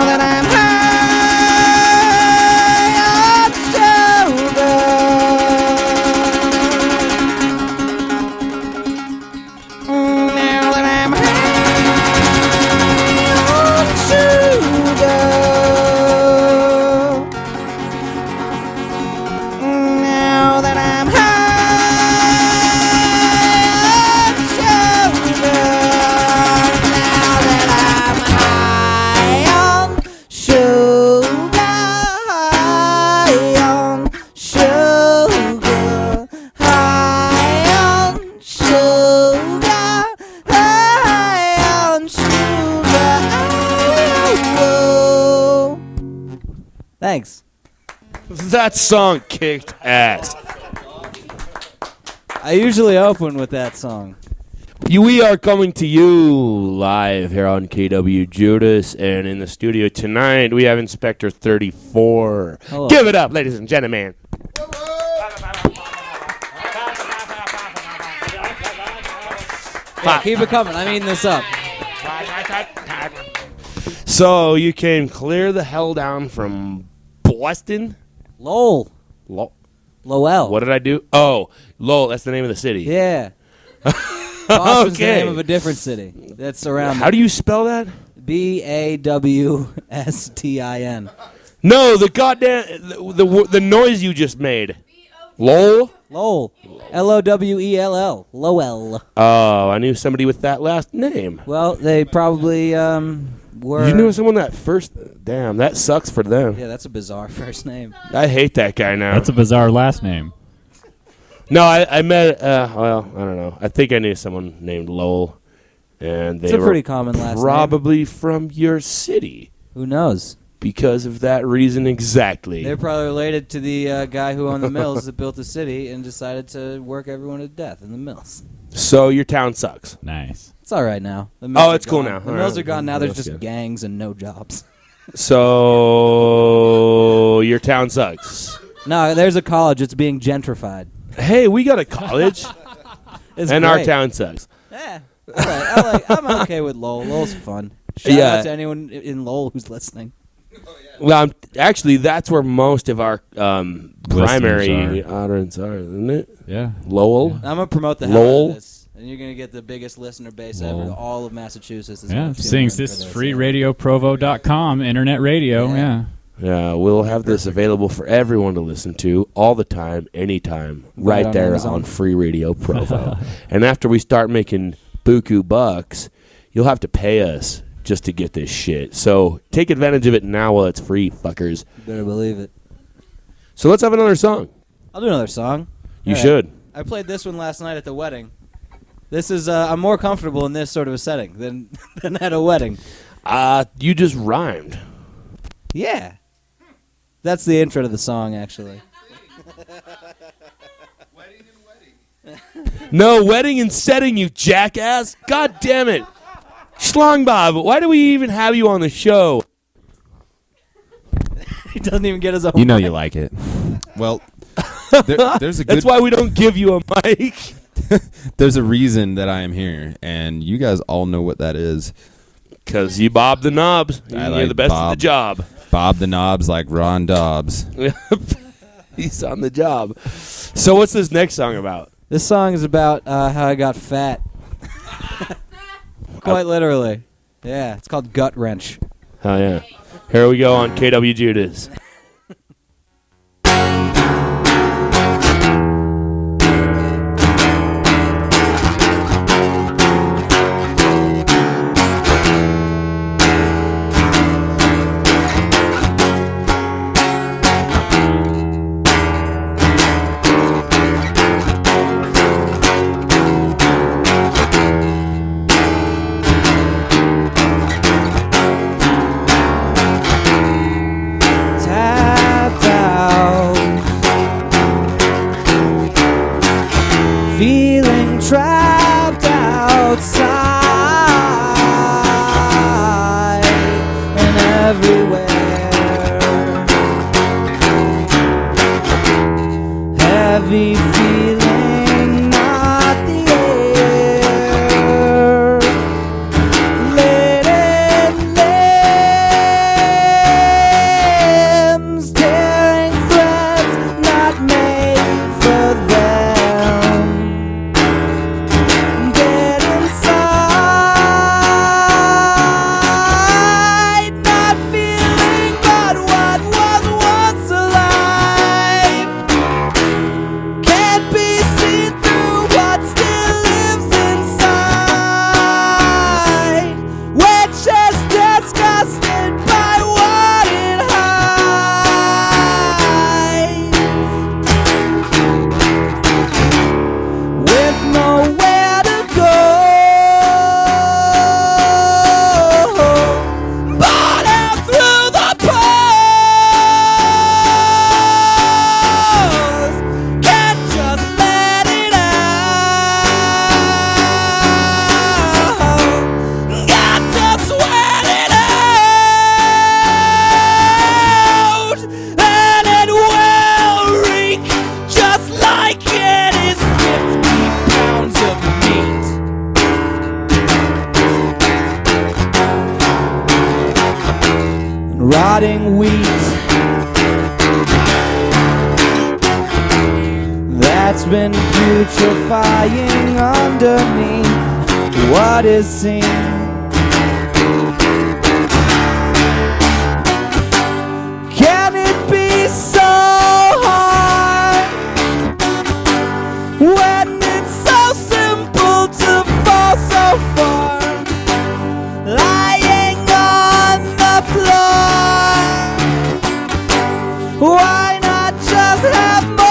that I'm high on sugar. Now that I'm high on sugar. Now that I'm high on sugar. Now that I'm high on sugar. High on sugar. High on sugar. High on sugar. Oh. Thanks. That song kicked ass. I usually open with that song. We are coming to you live here on KW Judas, and in the studio tonight we have Inspector 34. Hello. Give it up, ladies and gentlemen. Yeah, keep it coming. I'm eating this up. So you came clear the hell down from Boston? Lowell. Lowell. What did I do? Oh, Lowell, that's the name of the city. Yeah. Boston's the Okay. name of a different city. That's around How do you spell that? Bawstin. No, the goddamn the noise you just made. Lowell? Lowell. Lowell. Lowell. Oh, I knew somebody with that last name. Well, they probably were. You knew someone that first. Damn, that sucks for them. Yeah, that's a bizarre first name. I hate that guy now. That's a bizarre last name. No, I met. Well, I don't know. I think I knew someone named Lowell, and they It's a were pretty common last name. probably from your city Who knows? because of that reason exactly. They're probably related to the guy who owned the mills that built the city and decided to work everyone to death in the mills. So your town sucks. Nice. It's all right now. The mills Oh, are it's cool gone. now. The All mills right. are gone now. There's That's just good. gangs and no jobs. So your town sucks. No, there's a college. It's being gentrified. Hey, we got a college, It's and our great. town sucks. Yeah. I'm okay with Lowell. Lowell's fun. Shout Yeah. out to anyone in Lowell who's listening. Well, actually, that's where most of our primary are. audience are, isn't it? Yeah. Lowell. I'm gonna promote the hell out Lowell? of this, and you're gonna get the biggest listener base Lowell. ever. All of Massachusetts. Is Yeah. gonna tune Seeing in this for is this, freeradioprovo.com, internet radio. Yeah. Yeah. Yeah, we'll have this available for everyone to listen to all the time, anytime, right on there Amazon. on Free Radio Provo. And after we start making buku bucks, you'll have to pay us just to get this shit. So take advantage of it now while it's free, fuckers. You better believe it. So let's have another song. I'll do another song. You All right. should. I played this one last night at the wedding. This is I'm more comfortable in this sort of a setting than than at a wedding. You just rhymed. Yeah. That's the intro to the song, actually. No, wedding and setting, you jackass. God damn it. Schlong Bob, why do we even have you on the show? He doesn't even get his own. You know you like it. Well, there's a good. That's why we don't give you a mic. There's a reason that I am here, and you guys all know what that is. Because you bob the knobs. I You're like the best Bob. at the job. Bob the knobs like Ron Dobbs. He's on the job. So what's this next song about? This song is about how I got fat. Quite literally. Yeah, it's called Gut Wrench. Oh, yeah. Here we go on KW Judas. Tapped out, feeling trapped outside and everywhere. Heavy feeling, not the air. Let it lay. rotting wheat that's been putrefying underneath what is seen. Can it be so hard when it's so simple to fall so far, lying on the floor? Why not just have more?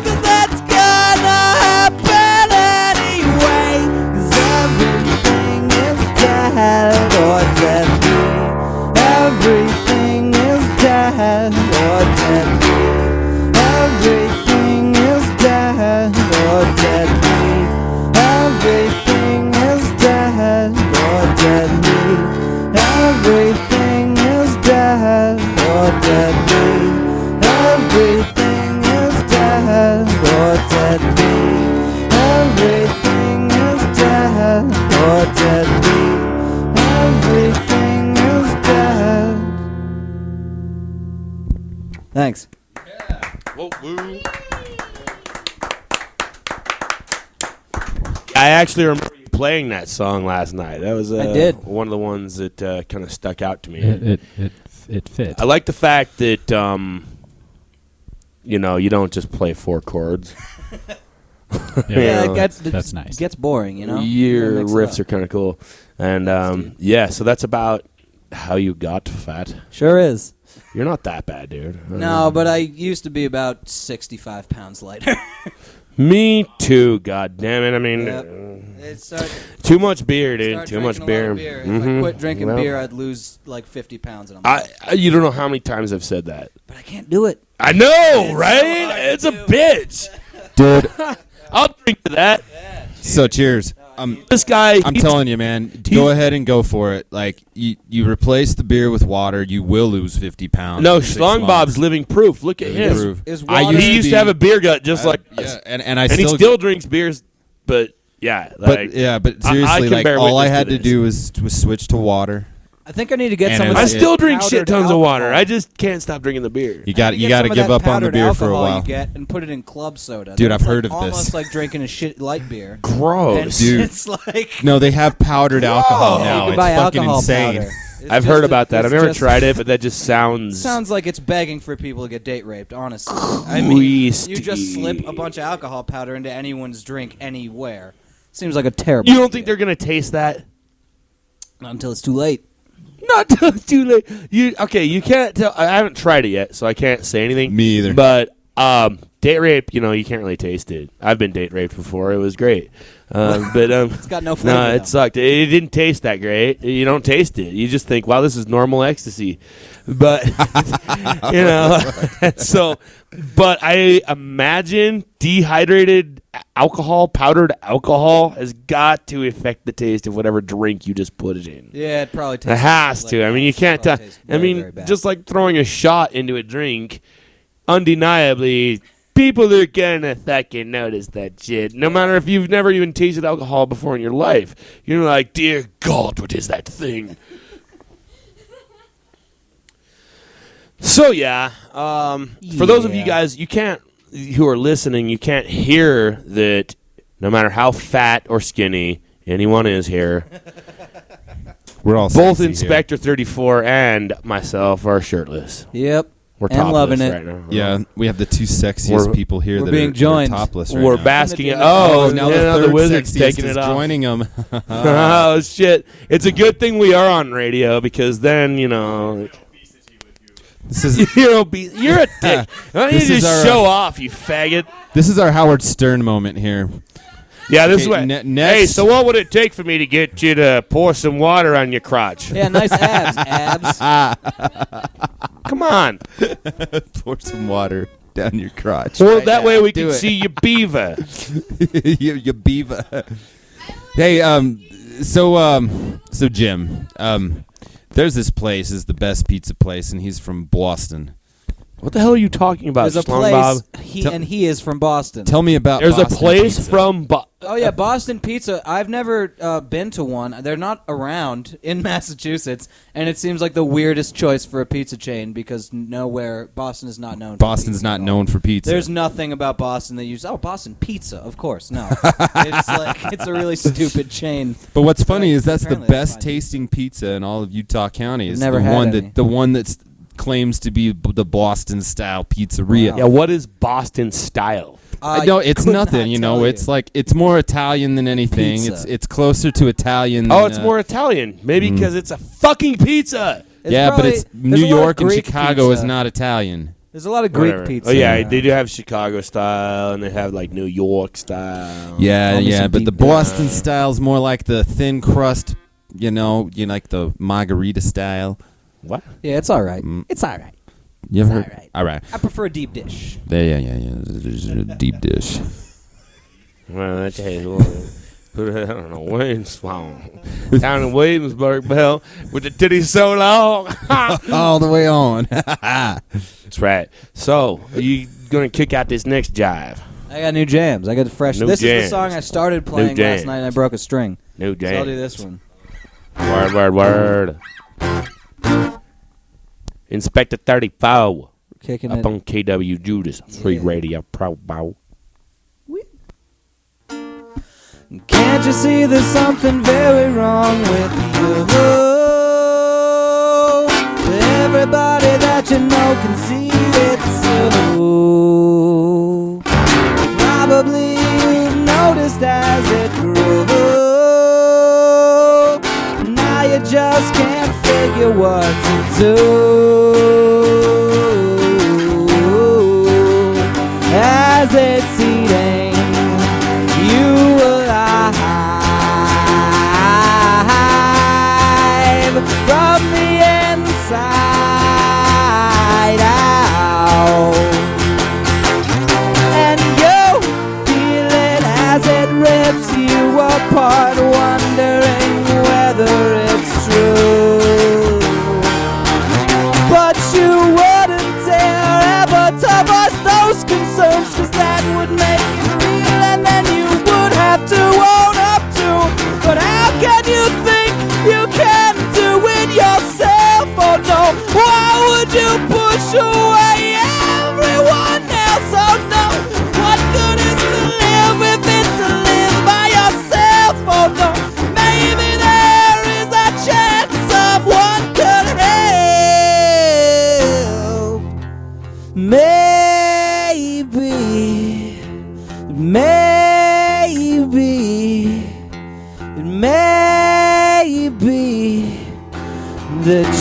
'Cause that's gonna happen anyway. 'Cause everything is dead or dead. Everything is dead or dead. Everything is dead or dead. Everything is dead or dead. Everything is dead or dead. Everything is dead or dead. Everything is dead or dead. Everything is dead. Thanks. I actually remember you playing that song last night. That was I did. one of the ones that kind of stuck out to me. It fit. I like the fact that you don't just play 4 chords. Yeah, that's nice. It gets boring, you know? Your Gotta mix it riffs up. are kind of cool, and so that's about how you got fat. Sure is. You're not that bad, dude. No, but I used to be about 65 pounds lighter. Me too. God damn it! I mean, Yep. It's too much beer, dude. start Too much drinking a lot beer. of beer. If I quit drinking Well, beer, I'd lose like 50 pounds. And I'm you don't know how many times I've said that. but I can't do it. I know, It's right? so hard to It's a do. bitch. Dude. I'll drink to that. So cheers. This guy. I'm telling you, man. Go ahead and go for it. Like you replace the beer with water, you will lose 50 pounds. No, in 6 Schlong months. Bob's living proof. Look at Living him. proof. Is I water- He used to have a beer gut just like us. Yeah, and And he still drinks beers, but yeah. but seriously, can like bear all I witness had to to do was switch to water. I think I need to get And some it of was- that I still drink powdered shit tons of water. alcohol. I just can't stop drinking the beer. You got Get to some of give that up on the powdered beer for a alcohol while. You get and put it in club soda. Dude, Then I've it's heard like of this. Almost like drinking a shit light beer. Gross. And Dude. it's like No, they have powdered alcohol Yeah, now. you can It's buy fucking alcohol insane. powder. It's I've just heard a- about that. it's I've never just- tried it, but that just sounds. Sounds like it's begging for people to get date raped. Honestly, I mean, Christy. you just slip a bunch of alcohol powder into anyone's drink anywhere. Seems like a terrible. You don't idea. think they're gonna taste that? Not until it's too late. Not till it's too late. You can't tell. I haven't tried it yet, so I can't say anything. Me either. But date rape, you can't really taste it. I've been date raped before. It was great. But It's got no flavor. no, though. it sucked. It didn't taste that great. You don't taste it. You just think, wow, this is normal ecstasy. But so. But I imagine dehydrated alcohol, powdered alcohol, has got to affect the taste of whatever drink you just put it in. Yeah, it probably tastes. It has like to. I mean, you ass. can't tell. Probably tastes I very, mean, very bad. just like throwing a shot into a drink, undeniably, people are gonna fucking notice that shit. No matter if you've never even tasted alcohol before in your life, you're like, dear God, what is that thing? So yeah, for those of you Yeah. guys, who are listening, you can't hear that. No matter how fat or skinny anyone is here, We're all both sexy here. Inspector 34 and myself are shirtless. Yep. We're And topless loving it. right now. Yeah, we have the two sexiest We're- people here we're that being are joined. topless right We're now. basking in. Oh, Oh, now now the the wizard's sexiest taking is it off. joining them. Oh shit! It's a good thing we are on radio because then This is you're obese. You're a dick. Why don't you This is just our, show off, you faggot? this is our Howard Stern moment here. Yeah, this Okay, way. next. Hey, so what would it take for me to get you to pour some water on your crotch? Yeah, nice abs. Come on. Pour some water down your crotch. Well, right that now. way we Do can it. see your beaver. you beaver. Hey, so Jim, there's this place is the best pizza place, and he's from Boston. What the hell are you talking about, There's a Schlong Bob? place. He is from Boston. Tell me about. There's a Boston place pizza. from Oh yeah, Boston Pizza. I've never been to one. They're not around in Massachusetts, and it seems like the weirdest choice for a pizza chain because nowhere Boston is not known. Boston's for not known for pizza. There's nothing about Boston that you say, oh, Boston Pizza, of course. No, it's like it's a really stupid chain. But what's funny is that's the Apparently that's best fine. tasting pizza in all of Utah County. Is Never the had one any. that the one that's claims to be the Boston style pizzeria. Wow. Yeah, what is Boston style? No, it's could nothing. not know, tell it's like it's more Italian than anything. Pizza. It's closer to Italian. Oh, than, it's more Italian. Maybe because it's a fucking pizza. It's yeah, probably- but it's there's New a lot of York and Greek Chicago is pizza. not Italian. There's a lot of Greek Whatever. pizza. Oh yeah, they do have Chicago style, and they have like New York style. Yeah, Call me yeah, some but the deep Boston style's more like the thin crust. You like the margarita style. What? Yeah, it's all right. Mm. It's all right. You ever It's heard? all right. All right. I prefer a deep dish. Yeah. There's a deep dish. Well, that's I don't know, Williamsburg. Down in Williamsburg, Bell, with the titties so long. All the way on. That's right. So, are you going to kick out this next jive? I got new jams. I got fresh. New This is jams. the song I started playing jams. last night and I broke a string. New So I'll do jams. this one. Word. Inspector 34 Kicking up it. on KW Judas, Free Radio Provo. Can't you see there's something very wrong with you? Everybody that you know can see it too. Probably you've noticed as it grew. Now you just can't figure what to do. As it's eating you alive from the inside out, and you feel it as it rips you apart, wondering whether it's true. But you wouldn't dare ever to voice those concerns, 'cause that would make it real, and then you would have to own up to. But how can you think you can do it yourself? Oh no, why would you push away everyone else? Oh no, what good is to live if it's to live by yourself? Oh no, maybe there is a chance someone could help. Maybe that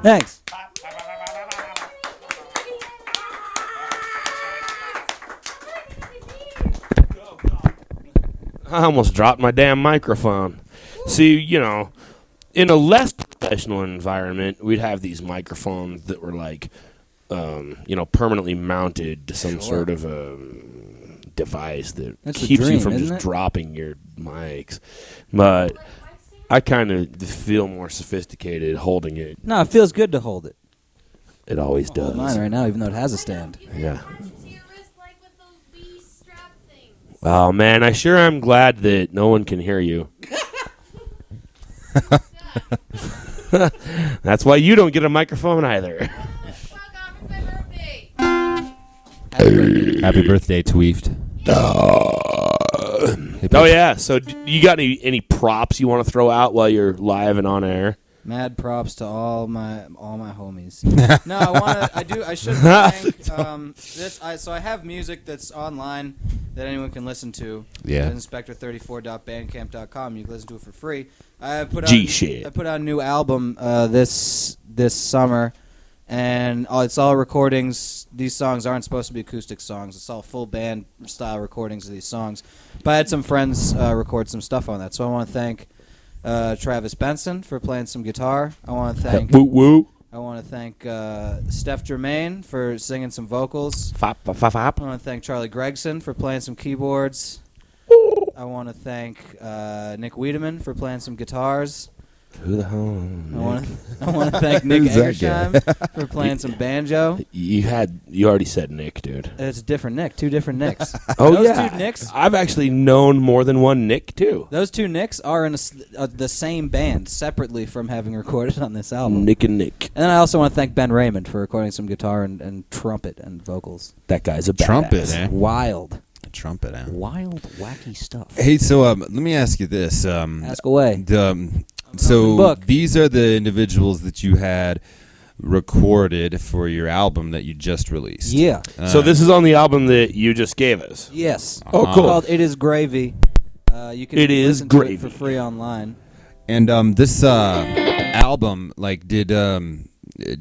Thanks. I almost dropped my damn microphone. See, in a less professional environment, we'd have these microphones that were like, permanently mounted to some sort of a device that That's the keeps you dream, from isn't just it? dropping your mics. But I kind of feel more sophisticated holding it. No, it feels good to hold it. It always Hold mine does. right now, even though it has a stand. Yeah. To your wrist like with those bee strap things. Oh man, I sure am glad that no one can hear you. That's why you don't get a microphone either. Fuck off, it's my birthday. Happy birthday, Tweeft. Oh yeah. So you got any props you want to throw out while you're live and on air? Mad props to all my homies. No, I should thank this. So I have music that's online that anyone can listen to. Yeah. Inspector34.bandcamp.com. You can listen to it for free. I put out a new album this summer, and it's all recordings. These songs aren't supposed to be acoustic songs. It's all full band style recordings of these songs. But I had some friends record some stuff on that. So I want to thank Travis Benson for playing some guitar. I want to thank Steph Germain for singing some vocals. I want to thank Charlie Gregson for playing some keyboards. I want to thank Nick Wiedemann for playing some guitars. Who the hell? I want to thank Nick Eggersheim for playing some banjo. You already said Nick, dude. It's a different Nick, two different Nicks. Those two Nicks. I've actually known more than one Nick too. Those two Nicks are in the same band, separately from having recorded on this album. Nick and Nick. And then I also want to thank Ben Raymond for recording some guitar and trumpet and vocals. That guy's a badass. Trumpet, eh? Wild. Trumpet, eh? Wild, wacky stuff. Hey, so let me ask you this. Ask away. So these are the individuals that you had recorded for your album that you just released. Yeah. So this is on the album that you just gave us. Yes. Oh, cool. It's called It Is Gravy. You can listen to it for free online. And this album, like, do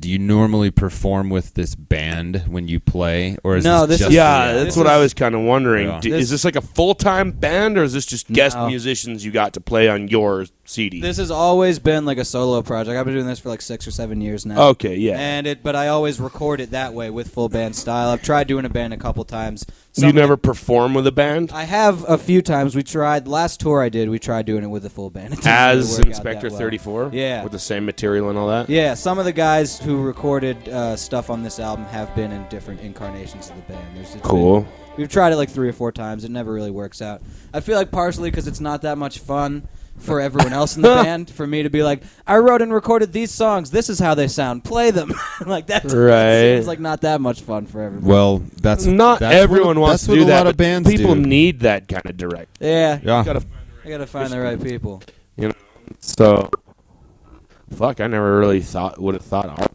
you normally perform with this band when you play, or is this just that's what I was kind of wondering. Yeah. Is this like a full-time band, or is this just guest musicians you got to play on your CD? This has always been like a solo project. I've been doing this for like 6 or 7 years now. Okay, yeah. But I always record it that way with full band style. I've tried doing a band a couple times. You never perform with a band? I have a few times. We tried. Last tour I did, we tried doing it with a full band. As Inspector 34? Yeah. With the same material and all that? Yeah, some of the guys who recorded stuff on this album have been in different incarnations of the band. Cool. We've tried it like 3 or 4 times. It never really works out. I feel like partially because it's not that much fun for everyone else in the band, for me to be like, I wrote and recorded these songs. This is how they sound. Play them. Like that seems like not that much fun for everyone. Well, that's everyone wants to do that. A lot of bands people need that kind of direct. Yeah. Yeah. I gotta find the right people. You know. So, fuck. I never really would have thought.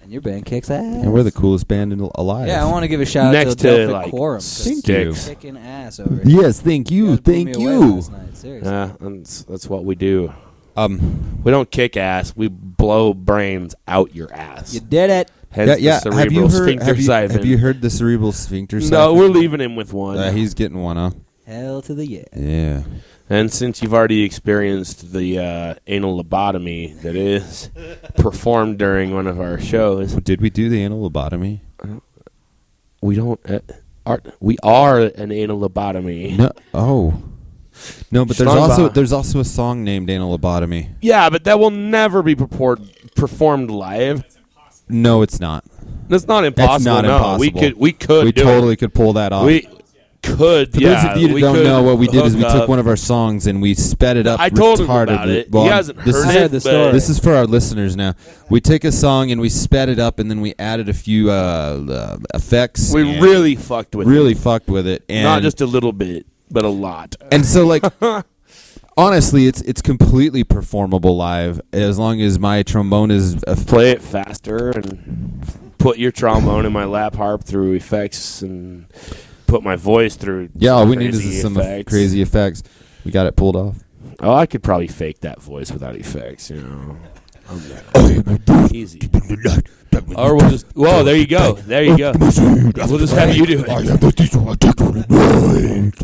And your band kicks ass. And we're the coolest band alive. Yeah, I want to give a shout Next out to to, Delphic Quorum. Thank you. Kicking ass over here. Yes, thank you. Thank you. Yeah, that's what we do. We don't kick ass. We blow brains out your ass. You did it. Hence the cerebral sphincter siphon. Have you heard the cerebral sphincter siphon? No, we're leaving him with one. He's getting one, huh? Hell to the yeah. Yeah. And since you've already experienced the anal lobotomy that is performed during one of our shows. Did we do the anal lobotomy? We don't. We are an anal lobotomy. No. Oh. No, but there's also a song named Anal Lobotomy. Yeah, but that will never be performed live. No, it's not. That's not impossible. It's not impossible. We totally could pull that off. We could. For those of you who don't know, what we did is we took one of our songs and we sped it up. I told him about it. He hasn't heard it. This is for our listeners now. We take a song and we sped it up, and then we added a few effects. We really fucked with it. And not just a little bit, but a lot. And so, like, honestly, it's completely performable live as long as my trombone is... Play it faster and put your trombone in my lap harp through effects and put my voice through all we need is some crazy effects. We got it pulled off. Oh, I could probably fake that voice without effects, you know. Easy. Or we'll just... Whoa, there you go. There you go. We'll just have you do it.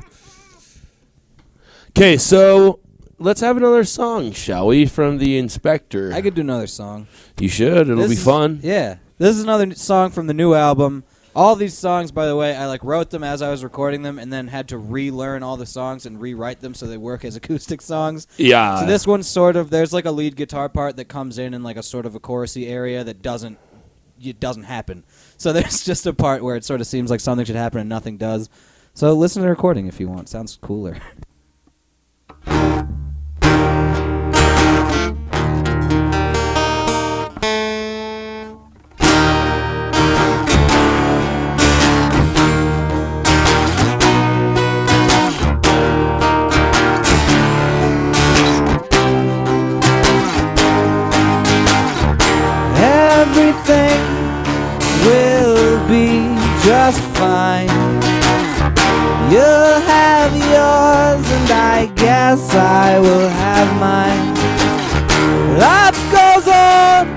Okay, so let's have another song, shall we, from the Inspector? I could do another song. You should. It'll be fun. Yeah. This is another song from the new album. All these songs, by the way, I wrote them as I was recording them and then had to relearn all the songs and rewrite them so they work as acoustic songs. Yeah. So this one's sort of, there's like a lead guitar part that comes in like a sort of a chorusy area that doesn't happen. So there's just a part where it sort of seems like something should happen and nothing does. So listen to the recording if you want. Sounds cooler. guess I will have mine. Life goes on,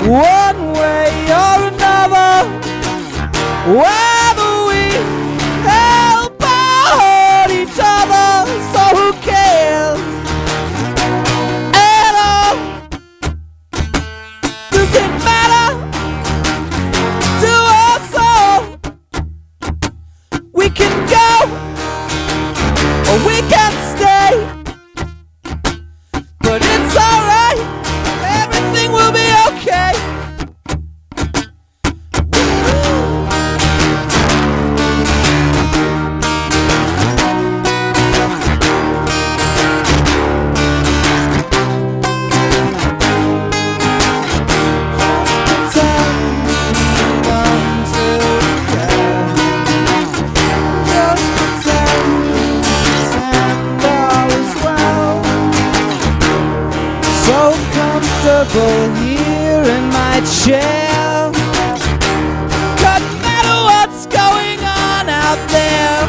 one way or another, whether we help or hurt each other, so who cares at all? Does it matter to us all? We can go or we can stay, but it's alright, everything will be okay. Here in my chair, doesn't matter what's going on out there,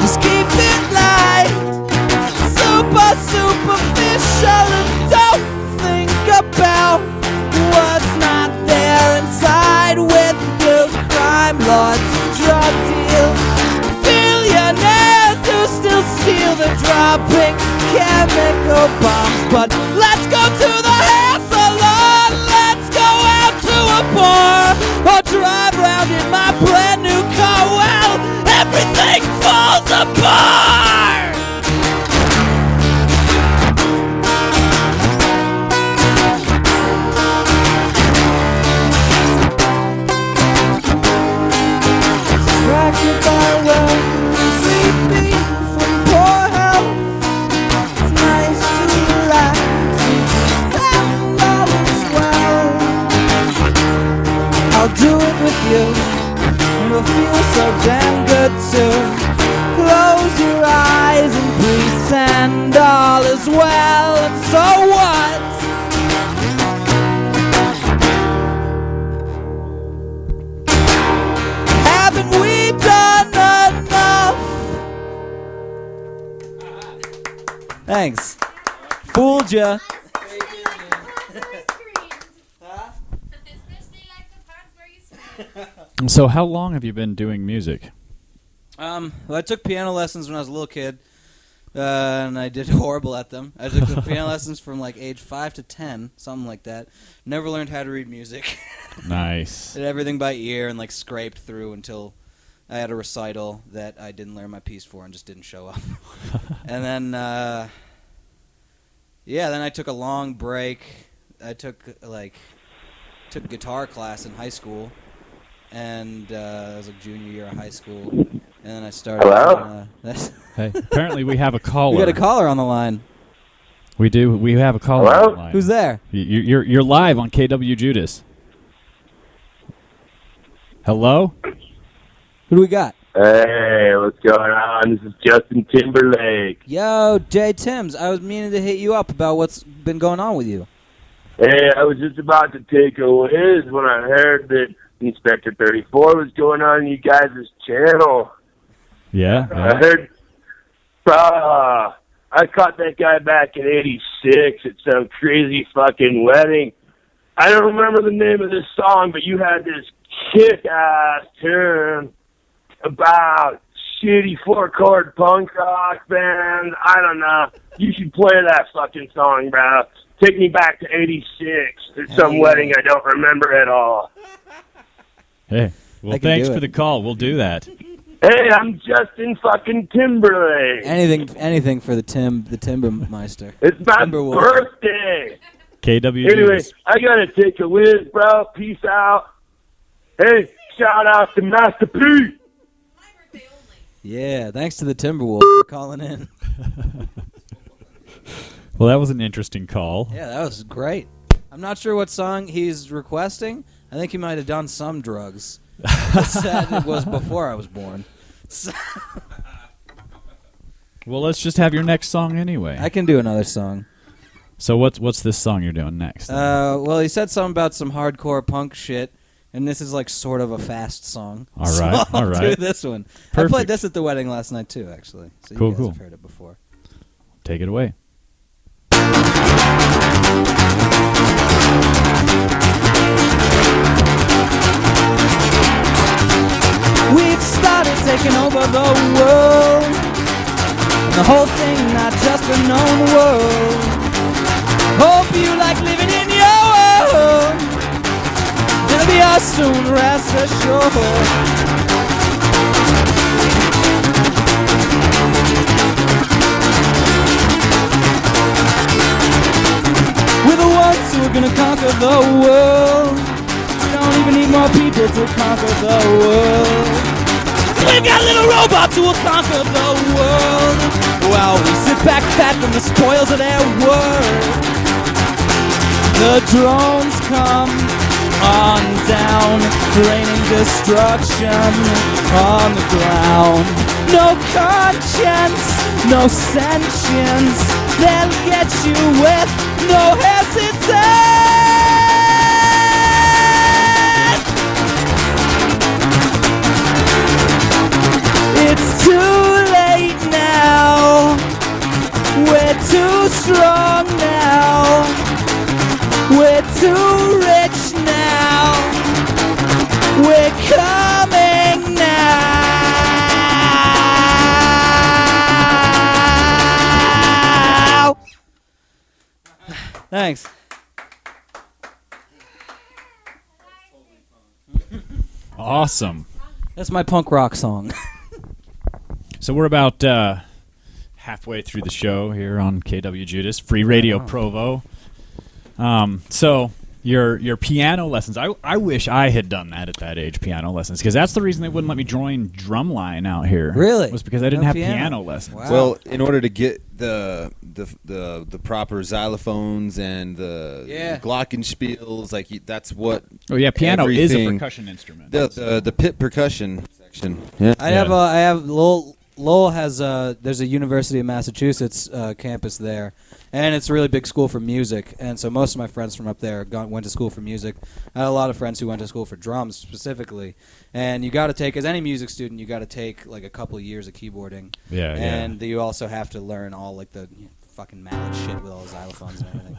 just keep it light, superficial, and don't think about what's not there inside with you. Crime lords, drug deals, billionaires who still steal, the dropping chemical bombs. But let's go to the hair salon, let's go out to a bar, or drive round in my brand new car. Well, everything falls apart. Distracted by wealth, sleepy from poor health. It's nice to relax, and all is well. I'll do it with you, it'll feel so damn good too. Close your eyes and pretend all is well, and so what? Haven't we done enough? Thanks. Fooled ya. Especially like the parts where you scream. So how long have you been doing music? Well, I took piano lessons when I was a little kid, and I did horrible at them. I took the piano lessons from like age 5 to 10, something like that. Never learned how to read music. Nice. Did everything by ear and like scraped through until I had a recital that I didn't learn my piece for and just didn't show up. And then, then I took a long break. I took guitar class in high school, and I was like junior year of high school, and then I started. Hello? Hey, apparently we have a caller. We got a caller on the line. We do. We have a caller Hello? on the line. Who's there? You're live on KW Judas. Hello? Who do we got? Hey, what's going on? This is Justin Timberlake. Yo, Jay Timms. I was meaning to hit you up about what's been going on with you. Hey, I was just about to take a whiz when I heard that Inspector 34 was going on you guys' channel. Yeah. I heard, I caught that guy back in '86 at some crazy fucking wedding. I don't remember the name of this song, but you had this kick-ass tune about shitty 4-chord punk rock band. I don't know. You should play that fucking song, bro. Take me back to '86 at some wedding I don't remember at all. Hey. Well, thanks for the call. We'll do that. Hey, I'm Justin fucking Timberlake. Anything for the Timbermeister. It's my Timberwolf. birthday. KW Anyway, Judas. I gotta take a whiz, bro. Peace out. Hey, shout out to Master P. My birthday only. Yeah, thanks to the Timberwolf for calling in. Well, that was an interesting call. Yeah, that was great. I'm not sure what song he's requesting. I think he might have done some drugs. Said it was before I was born. So Well, let's just have your next song anyway. I can do another song. So what's this song you're doing next? Well, he said something about some hardcore punk shit, And this is like sort of a fast song. All right, so all I'll right. do this one. I Perfect. played this at the wedding last night too, actually. So Cool, you guys cool. have heard it before. Take it away. We've started taking over the world. The whole thing, not just a known world. Hope you like living in your world. It'll be us soon, rest assured. We're the ones who are gonna conquer the world. We don't even need more people to conquer the world. We've got little robots who will conquer the world. While we sit back fat from the spoils of their world. The drones come on down, raining destruction on the ground. No conscience, no sentience. They'll get you with no hesitation. It's too late now. We're too strong now. We're too rich now. We're coming now. Thanks. Awesome. That's my punk rock song. So we're about halfway through the show here on KW Judas, Free Radio Provo. So your piano lessons, I wish I had done that at that age, piano lessons, because that's the reason they wouldn't let me join drumline out here. Really? Was because I didn't No have piano? piano lessons. Wow. Well, in order to get the proper xylophones and the glockenspiels, like that's what. Oh yeah, piano is a everything- percussion instrument. The pit percussion section. Yeah. I have Lowell has there's a University of Massachusetts campus there, and it's a really big school for music. And so most of my friends from up there went to school for music. I had a lot of friends who went to school for drums specifically. And you got to take, as any music student, you got to take like a couple of years of keyboarding. Yeah, and you also have to learn all like the fucking mallet shit with all the xylophones and everything.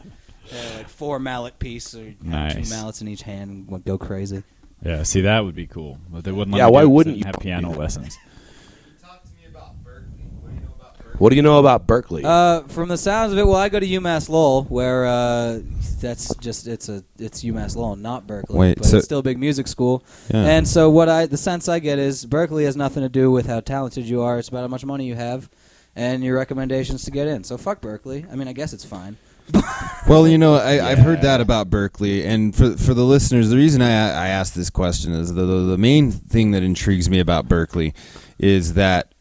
Like 4 mallet piece, or Nice. 2 mallets in each hand, and would go crazy. Yeah, see, that would be cool. But they wouldn't let Yeah, me why do it 'cause wouldn't I didn't you have piano lessons? Talk to me about Berkeley. What do you know about Berkeley? What do you know about Berkeley? From the sounds of it, well, I go to UMass Lowell, where that's just it's UMass Lowell, not Berkeley. Wait, but so- it's still a big music school. Yeah. And so the sense I get is Berkeley has nothing to do with how talented you are. It's about how much money you have and your recommendations to get in. So fuck Berkeley. I mean, I guess it's fine. Well, I've heard that about Berkeley, and for the listeners, the reason I asked this question is the main thing that intrigues me about Berkeley is that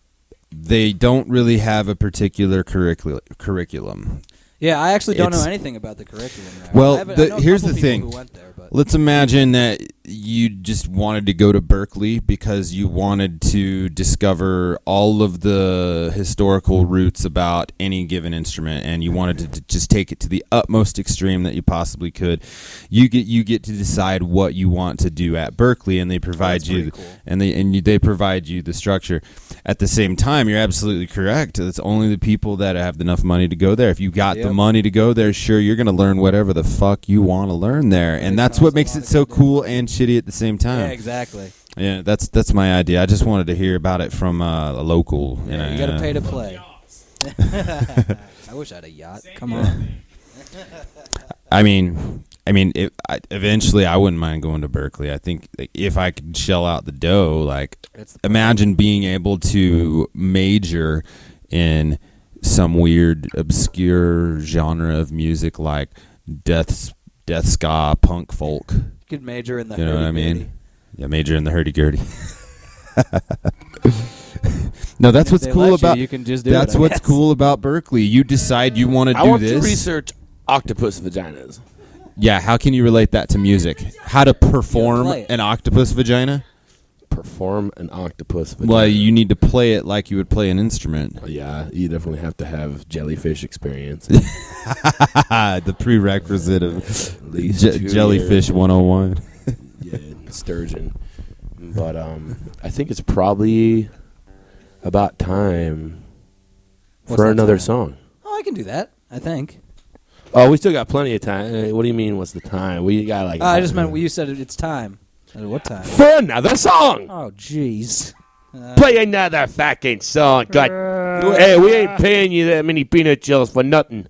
they don't really have a particular curriculum. Yeah, I actually don't know It's- anything about the curriculum there. Well, I know a here's couple the people thing. who went there, but Let's imagine that you just wanted to go to Berkeley because you wanted to discover all of the historical roots about any given instrument, and you wanted to just take it to the utmost extreme that you possibly could. You get to decide what you want to do at Berkeley, and they provide that's you pretty cool. they provide you the structure. At the same time, you're absolutely correct. It's only the people that have enough money to go there. If you got the Yep. money to go there, sure, you're going to learn whatever the fuck you want to learn there, and It that's costs what a makes lot it of so goddamn cool money. and shitty at the same time. yeah, exactly. Yeah, that's my idea. I just wanted to hear about it from a local. Yeah, you got to pay to play. I wish I had a yacht. Come on. I mean, eventually I wouldn't mind going to Berkeley. I think like, if I could shell out the dough, like It's the imagine being able to major in some weird, obscure genre of music like death ska, punk folk. You could major in the You know what I hurdy-gurdy. mean? Yeah, major in the hurdy-gurdy. No, that's If what's they cool let you, about. you can just do That's it, I what's guess. cool about Berkeley. You decide you want to I do want this. to research octopus vaginas. Yeah, how can you relate that to music? How to perform play it. an octopus vagina? Perform an octopus vagina. Well, you need to play it like you would play an instrument. Yeah, you definitely have to have jellyfish experience. The prerequisite of At least 2 Jellyfish years. 101. Yeah, sturgeon. But I think it's probably about time What's for that another time? song. Oh, I can do that, I think. Oh, we still got plenty of time. What do you mean, what's the time? We got like... I just meant you said it's time. I said, what time? For another song! Oh, jeez. Play another fucking song. God. Hey, we ain't paying you that many peanut shells for nothing.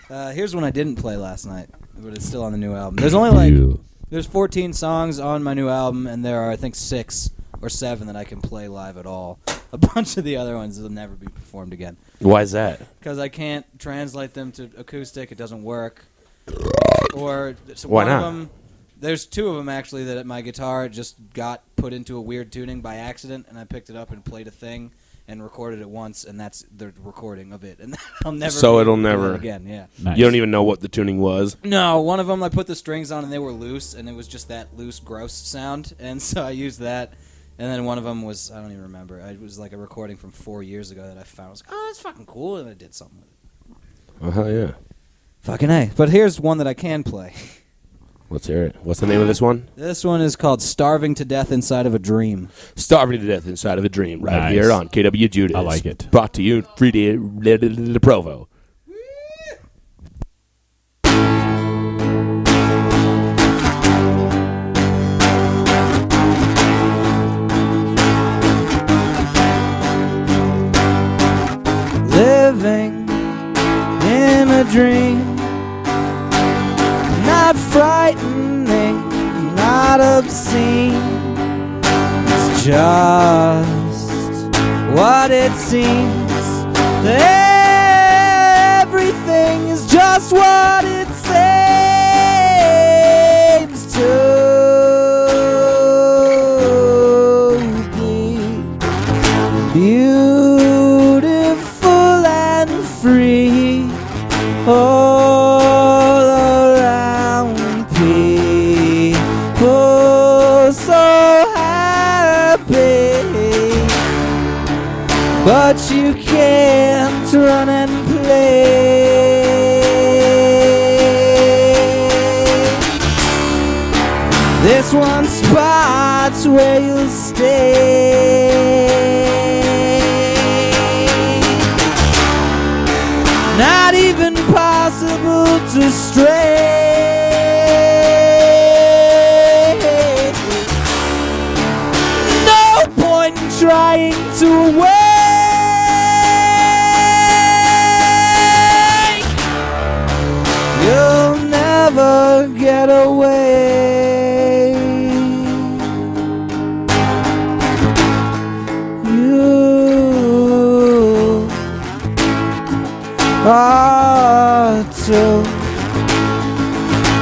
Here's one I didn't play last night, but it's still on the new album. There's only there's 14 songs on my new album, and there are, I think, 6 or 7 that I can play live at all. A bunch of the other ones will never be performed again. Why is that? Because I can't translate them to acoustic. It doesn't work. Or so Why one not? of them, there's 2 of them, actually, that my guitar just got put into a weird tuning by accident, and I picked it up and played a thing and recorded it once, and that's the recording of it. And I'll never So be it'll able to do never- it again, yeah. Nice. You don't even know what the tuning was? No, one of them I put the strings on and they were loose, and it was just that loose, gross sound, and so I used that. And then one of them was, I don't even remember, it was like a recording from 4 years ago that I found. I was like, oh, that's fucking cool, and I did something with it. Oh, hell yeah. Fucking A. But here's one that I can play. Let's hear it. What's the name of this one? This one is called Starving to Death Inside of a Dream. Starving to Death Inside of a Dream, right Nice. here on KW Judas. I like it. Brought to you, Provo. Living in a dream, not frightening, not obscene. It's just what it seems. Everything is just what it seems to be. Beautiful and free, all around people so happy, but you can't run and play. This one spot's where you'll stay. Not even possible to stray. No point in trying to awake. You'll never get away. You ought to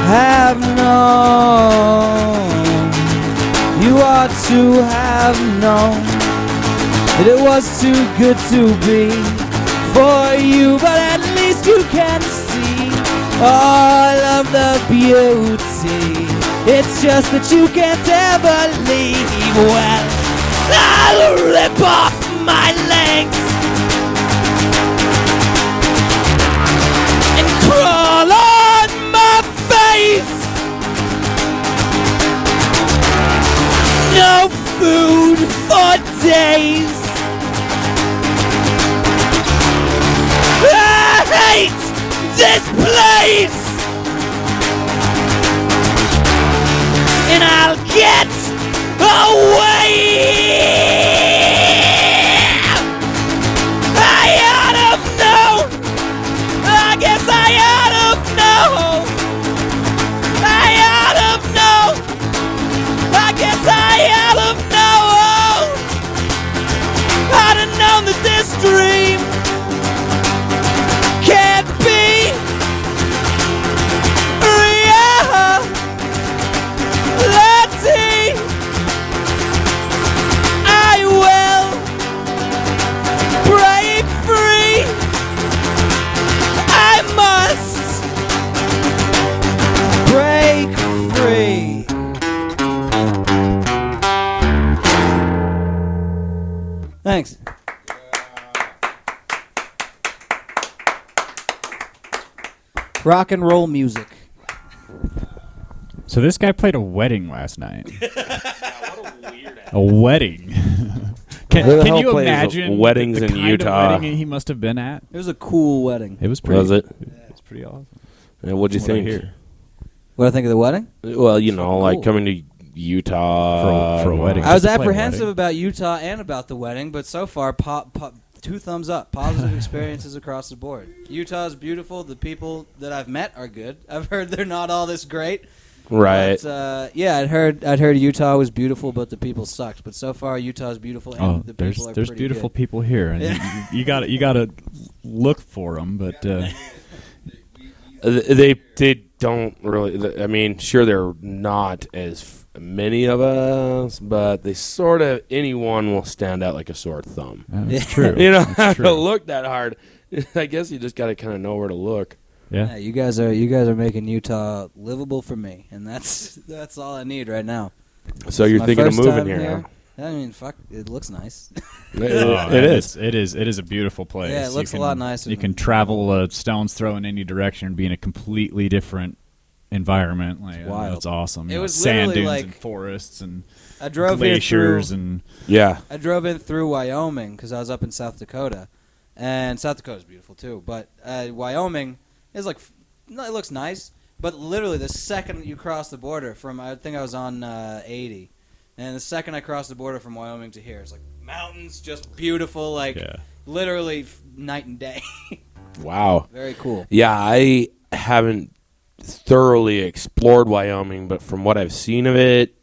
have known. You ought to have known that it was too good to be for you, but at least you can see all of the beauty. It's just that you can't ever leave. Well, I'll rip off my legs and crawl on my face. No food for days. I hate this place, and I'll get away. I ought to know. I guess I ought to know. I ought to know. I guess I ought to know. I'd have known that this dream can't be reality. I will break free. I must break free. Thanks. Rock and roll music. So So this guy played a wedding last night. What a weird ass. A wedding. Who the Can hell you plays imagine weddings the in kind Utah? of wedding he must have been at? It was a cool wedding. It was pretty. Was it? It's pretty awesome. What'd you That's what I think? hear. What I think of the wedding? Well, you know, like cool. coming to Utah For a wedding. I was Just to play a apprehensive wedding. about Utah and about the wedding, but so far, 2 thumbs up. Positive experiences across the board. Utah is beautiful. The people that I've met are good. I've heard they're not all this great. Right. But, yeah, I'd heard Utah was beautiful, but the people sucked. But so far, Utah is beautiful, and Oh, the there's people are there's pretty beautiful good. people here, and you gotta look for them. But They don't really. I mean, sure, they're not as many of us, but they sort of anyone will stand out like a sore thumb. that's true. You don't That's have to true. look that hard. I guess you just got to kind of know where to look. Yeah. Yeah, you guys are making Utah livable for me, and that's all I need right now. So you're My thinking of first moving time here? Huh? I mean, fuck, it looks nice. Oh, It is. It is a beautiful place. Yeah, it looks a lot nicer You than- can travel a stone's throw in any direction and be in a completely different environment. Like, wild. it's awesome. It You know, was sand literally dunes like- and forests and I drove glaciers here and Yeah. I drove in through Wyoming because I was up in South Dakota, and South Dakota's beautiful too. But Wyoming is like, it looks nice, but literally the second you cross the border from, I think I was on 80, and the second I crossed the border from Wyoming to here, it's like mountains, just beautiful, like yeah. literally night and day. Wow. Very cool. Yeah, I haven't thoroughly explored Wyoming, but from what I've seen of it,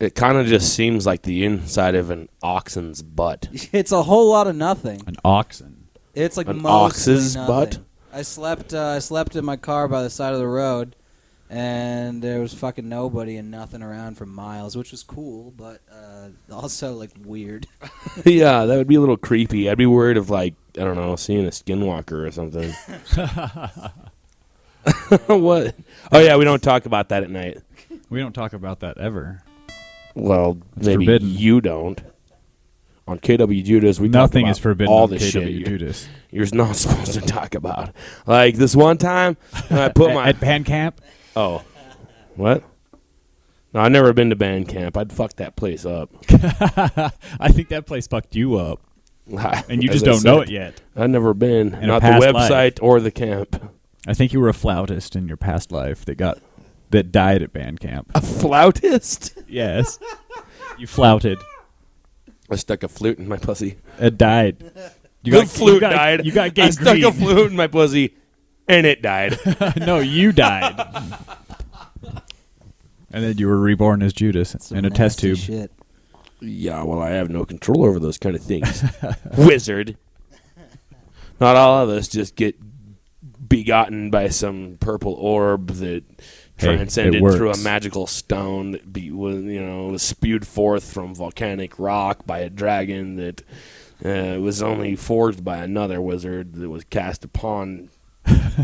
it kind of just seems like the inside of an oxen's butt. It's a whole lot of nothing. An oxen. It's like An mostly ox's nothing. butt? I slept in my car by the side of the road, and there was fucking nobody and nothing around for miles, which was cool, but also like weird. Yeah, that would be a little creepy. I'd be worried of, like, I don't know, seeing a skinwalker or something. What? Oh, yeah, we don't talk about that at night. We don't talk about that ever. Well, It's maybe forbidden. you don't. On KW Judas, we Nothing talk is about forbidden all on the KW shit Judas. you're not supposed to talk about. Like this one time, when I put my At band camp. oh, what? No, I've never been to band camp. I'd fuck that place up. I think that place fucked you up, and you As just I don't know said, it yet. I've never been. In a Not the past website life. or the camp. I think you were a flautist in your past life that died at band camp. A flautist? Yes, you flouted. I stuck a flute in my pussy. It died. The flute died. You got I stuck a gangrene. flute in my pussy, and it died. No, you died. And then you were reborn as Judas Some in a test nasty tube. Shit. Yeah, well, I have no control over those kind of things. Wizard. Not all of us just get begotten by some purple orb that Hey, transcended it through a works. magical stone that was spewed forth from volcanic rock by a dragon that was only forged by another wizard that was cast upon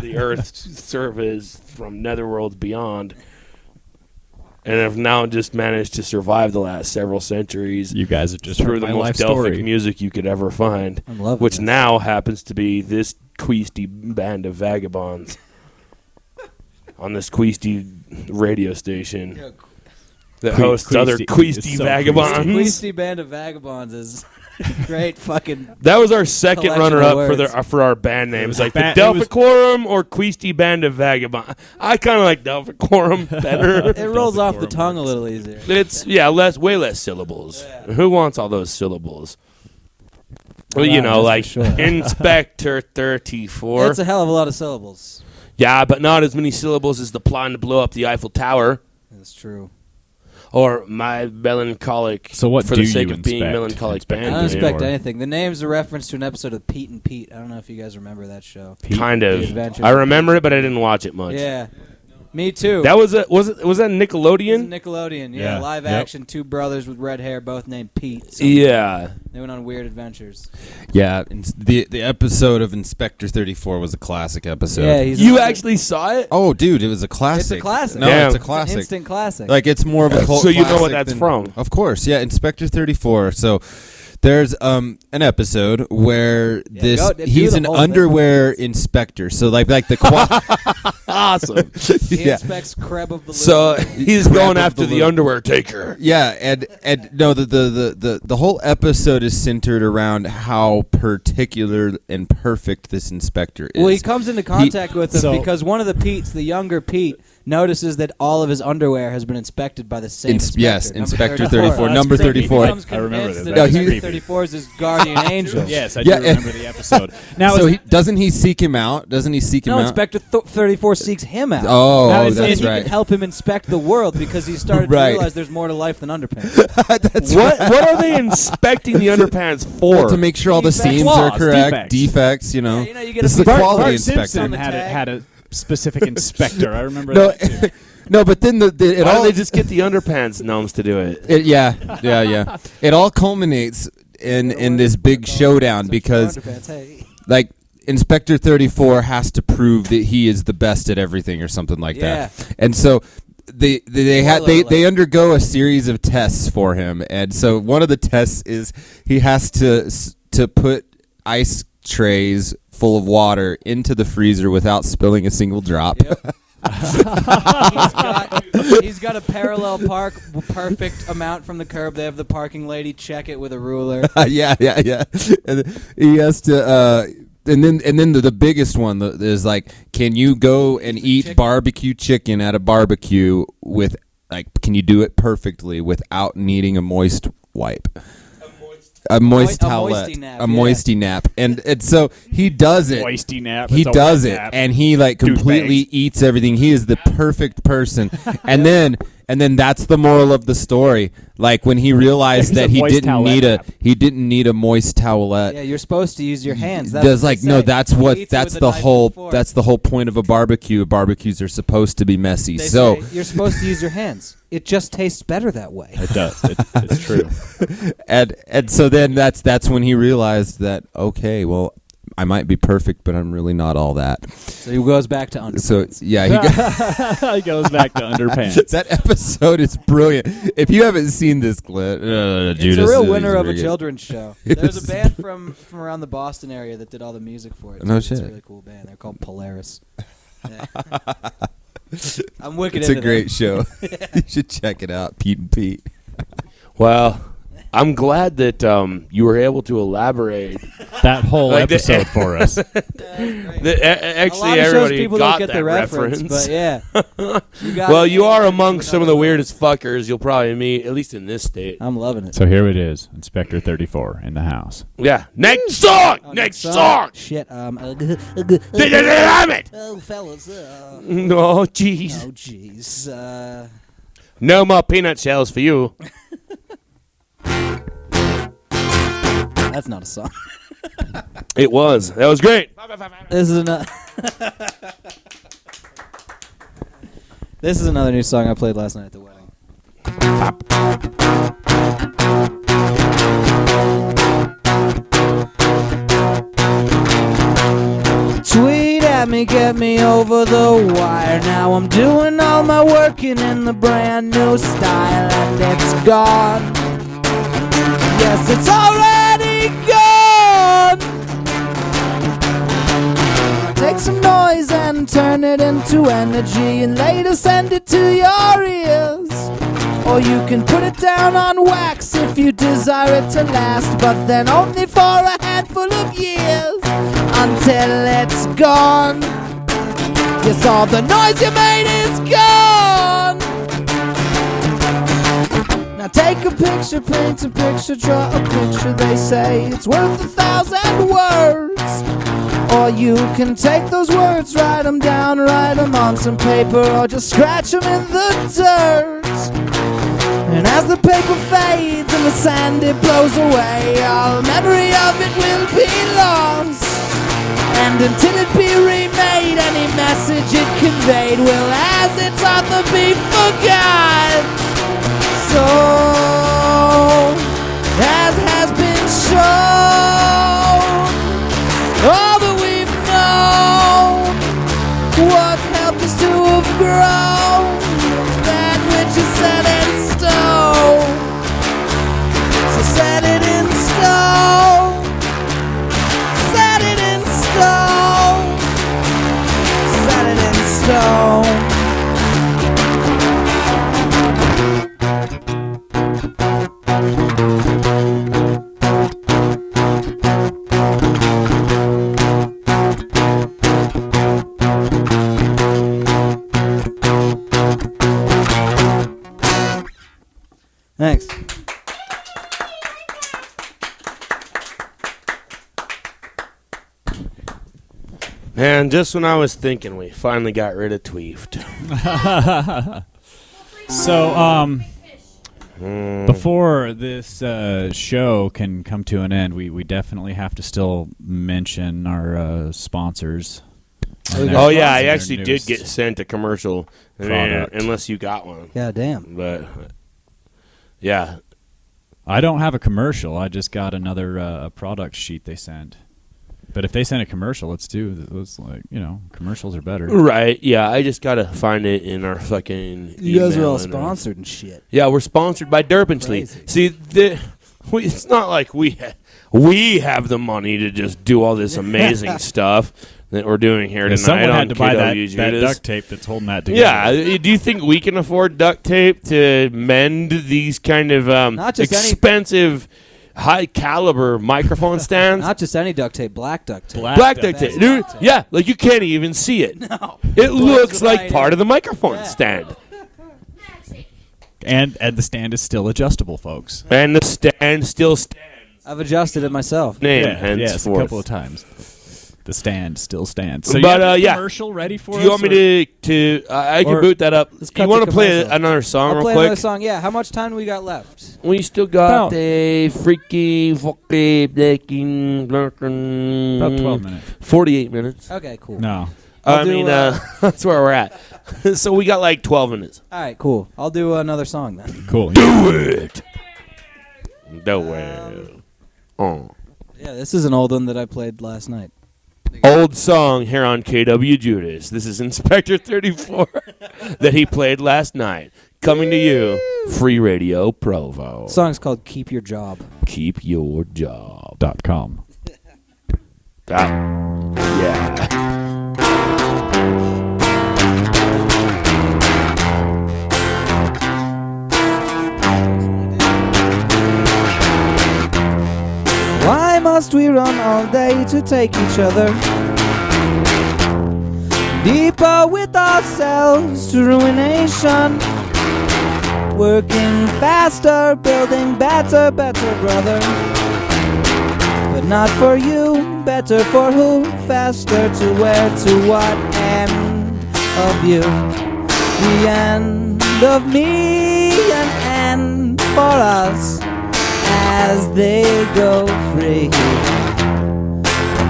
the earth's surface from netherworlds beyond. And have now just managed to survive the last several centuries You guys have just through heard the my most life Delphic story. music you could ever find, I'm loving which this. now happens to be this Kwjudas band of vagabonds on this Kwjudas radio station that hosts other Kwjudas is Kwjudas so vagabonds. Queasy Band of Vagabonds is great fucking. That was our second Collection of runner-up for words. for our band names, like the it was- Delphicorum or Kwjudas band of vagabonds. I kind of like Delphicorum better. It rolls off the Delphicorum tongue a works. little easier. It's way less syllables. Who wants all those syllables? Well, Wow, you know, that's like for sure. Inspector 34. It's a hell of a lot of syllables. Yeah, but not as many syllables as the plan to blow up the Eiffel Tower That's true. or my melancholic. So what for do the sake you of being inspect? melancholic Inspect I band don't name. expect or- anything. The name's a reference to an episode of Pete and Pete. I don't know if you guys remember that show. Kind The of. Adventures I of remember it, but I didn't watch it much. Yeah, me too. That was that It's Nickelodeon? Nickelodeon. Yeah. Live Yep. action. Two brothers with red hair, both named Pete. So Yeah. they went on weird adventures. Yeah, the episode of Inspector 34 was a classic episode. Yeah, he's You actually saw it? Oh, dude, it was a classic. It's a classic. No, Damn. it's a It's an classic. instant classic. Like it's more of a cult So you know what classic that's than- from? Of course, yeah. Inspector 34. So There's an episode where do he's the an whole thing. underwear inspector. So like the Awesome. He yeah. inspects Crab of the So Louvre. he's going after the underwear taker. Yeah, and no, the whole episode is centered around how particular and perfect this inspector is. Well, he comes into contact with him so- because one of the Petes, the younger Pete, notices that all of his underwear has been inspected by the same inspector. Yes, number Inspector 34. 34, That's number So he 34. becomes I remember convinced that. that That was Inspector creepy. 34 is his guardian angel. Yes, I Yeah, do remember the episode. Now, So is- doesn't he seek him out? Doesn't he seek him No, out? Inspector 34 seeks him out. Oh, Now, is- So that's he right. can help him inspect the world because he started Right. to realize there's more to life than underpants. That's What are they inspecting the underpants for? Well, to make sure all the Defects. seams are Flaws, correct, defects. you know. Yeah, you know, you get This a is the Bart- quality Bart inspector. Simpson on the tag. had a specific inspector. I remember No, that too. no, but then it Why don't all they just get the underpants gnomes to do it? yeah. It all culminates in this big showdown because Underpants, hey. like Inspector 34 has to prove that he is the best at everything or something like that. And so they undergo a series of tests for him, and so one of the tests is he has to put ice trays full of water into the freezer without spilling a single drop. Yep. he's got a parallel park, perfect amount from the curb. They have the parking lady check it with a ruler. yeah. And he has to and then the biggest one is like, can you go and eat chicken. barbecue chicken at a barbecue with can you do it perfectly without needing a moist wipe? A moist towelette, moisty nap, a moisty nap, and so he does it. Moisty nap. He It's a does wet it, nap. and he completely eats everything. He is the perfect person, and then that's the moral of the story. Like when he realized He's a that he moist didn't towelette need a moist towelette. Yeah, you're supposed to use your hands. That's Does what they say. that's He what eats it that's with a the knife whole and fork. that's the whole point of a barbecue. Barbecues are supposed to be messy. They So say you're supposed to use your hands. It just tastes better that way. It does. It's true. and so then that's when he realized that, okay, well, I might be perfect, but I'm really not all that. So he goes back to underpants. So yeah, He goes back to underpants. that episode is brilliant. If you haven't seen this clip, It's Judas a real is winner of a very good. children's show. It There's is. a band from around the Boston area that did all the music for it. No It's shit. a really cool band. They're called Polaris. Yeah. I'm wicked It's a into great show. You should check it out, Pete and Pete. Well, I'm glad that you were able to elaborate. That whole Like the- episode for us. them. Actually, a lot of shows everybody people got don't get that the reference, but yeah. Well, you are among some of the weirdest fuckers you'll probably meet, at least in this state. I'm loving it. So here it is, Inspector 34 in the house. Yeah. Next song! Oh, Next song! Shit. Damn it! Oh, fellas. Oh, jeez. Oh, jeez. No more peanut shells for you. That's not a song. It was. That was great. This is another. This is another new song I played last night at the wedding. Tweet at me, get me over the wire. Now I'm doing all my working in the brand new style, and it's gone. Yes, it's already gone. Take some noise and turn it into energy, and later send it to your ears. Or you can put it down on wax if you desire it to last, but then only for a handful of years, until it's gone. Yes, all the noise you made is gone. Now take a picture, paint a picture, draw a picture. They say it's worth 1,000 words. Or you can take those words, write them down, write them on some paper, or just scratch them in the dirt. And as the paper fades and the sand it blows away, all memory of it will be lost. And until it be remade, any message it conveyed will, as its author, be forgot. So, as has been shown, all that we've known, what's helped us to have grown, that which is set in stone. So set it in stone. Man, just when I was thinking we finally got rid of Tweeft. So, before this show can come to an end, we definitely have to still mention our sponsors. Oh, yeah, I actually did get sent a commercial, Product. unless you got one. Yeah, damn. But, yeah. I don't have a commercial. I just got another product sheet they sent. But if they send a commercial, let's do those. Like, commercials are better. Right, yeah, I just got to find it in our fucking You guys are all email and, sponsored and shit. Yeah, we're sponsored by Derpinsley. Crazy. See, it's not like we have the money to just do all this amazing stuff that we're doing here tonight. Someone on had to buy that KWJudas. duct tape that's holding that together. Yeah, do you think we can afford duct tape to mend these kind of Not just any- expensive, high-caliber microphone stands? Not just any duct tape, black duct tape. Black duct tape. Dude, yeah, like you can't even see it. No. It looks like right part in. of the microphone Yeah. stand. And the stand is still adjustable, folks. And the stand still stands. I've adjusted it myself. Name Yes, a henceforth. couple of times. The stand still stands. So But, you have a yeah. commercial ready for Do us? you want me to I can Or- boot that up. Let's cut You want the to play commercial. another song I'll real play quick? another song. Yeah, how much time do we got left? We still got About- a freaky, fucky, blinking, blurking. About 12 minutes. 48 minutes. Okay, cool. No. I'll do, That's where we're at. So we got like 12 minutes. All right, cool. I'll do another song then. Cool. Do it. Do it. Oh. Yeah, this is an old one that I played last night. Old song here on KW Judas. This is Inspector 34 that he played last night. Coming to you, Free Radio Provo. The song's called "Keep Your Job." Keep your job. .com. Yeah. Why must we run all day to take each other deeper with ourselves to ruination? Working faster, building better, brother. But not for you, better for who? Faster to where, to what end of you? The end of me, an end for us as they go free.